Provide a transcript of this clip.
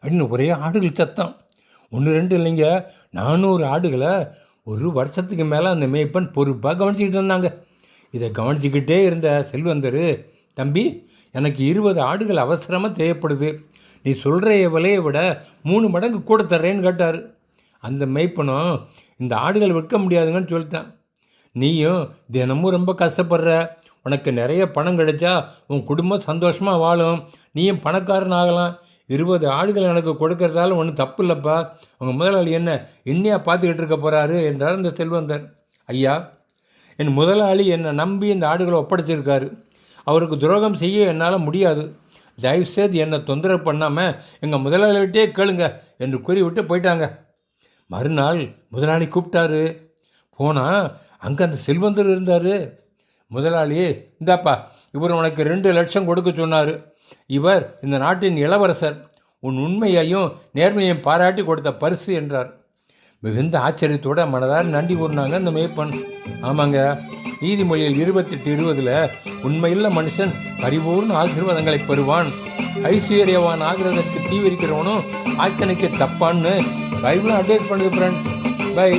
அப்படின்னு ஒரே ஆடுகள் சத்தம். 1 2 இல்லைங்க, 400 ஆடுகளை ஒரு வருஷத்துக்கு மேலே அந்த மேய்ப்பன் பொறுப்பாக கவனிச்சிக்கிட்டு இருந்தாங்க. இதை கவனிச்சிக்கிட்டே இருந்த செல்வந்தர், தம்பி, எனக்கு 20 ஆடுகள் அவசரமாக தேவைப்படுது, நீ சொல்கிற விலையை விட 3 மடங்கு கூட தர்றேன்னு கேட்டார். அந்த மேய்ப்பனும், இந்த ஆடுகள் விற்க முடியாதுங்கன்னு சொல்லிட்டான். நீயும் தினமும் ரொம்ப கஷ்டப்படுற, உனக்கு நிறைய பணம் கிடைச்சா உன் குடும்பம் சந்தோஷமாக வாழும், நீயும் பணக்காரன் ஆகலாம், 20 ஆடுகள் எனக்கு கொடுக்கறதால ஒன்றும் தப்பு இல்லைப்பா, உங்கள் முதலாளி என்ன என்னையா பார்த்துக்கிட்டு இருக்க போகிறாரு என்றார் இந்த செல்வந்தர். ஐயா, என் முதலாளி என்னை நம்பி இந்த ஆடுகளை ஒப்படைச்சிருக்காரு, அவருக்கு துரோகம் செய்ய என்னால் முடியாது, தயவுசெய்து என்னை தொந்தரவு பண்ணாமல் எங்கள் முதலாளிகிட்டே கேளுங்க என்று கூறிவிட்டு போயிட்டாங்க. மறுநாள் முதலாளி கூப்பிட்டாரு. போனால் அங்கே அந்த செல்வந்தர் இருந்தார். முதலாளி, இந்தாப்பா, இவர் உனக்கு 2 லட்சம் கொடுக்க சொன்னார், இவர் இந்த நாட்டின் இளவரசர், உன் உண்மையையும் நேர்மையையும் பாராட்டி கொடுத்த பரிசு என்றார். மிகுந்த ஆச்சரியத்தோட மனதார நன்றி கூறினாங்க இந்த மேய்ப்பன். ஆமாங்க, நீதிமொழியில் 28:20 உண்மையுள்ள மனுஷன் பரிபூர்ண ஆசீர்வாதங்களை பெறுவான், ஐஸ்வர்யவான் ஆகிறதற்கு தீவிரிக்கிறவனும் ஆக்கணிக்க தப்பான்னு பைபிளும் அட்வைஸ் பண்ணுது ஃப்ரெண்ட்ஸ். பை.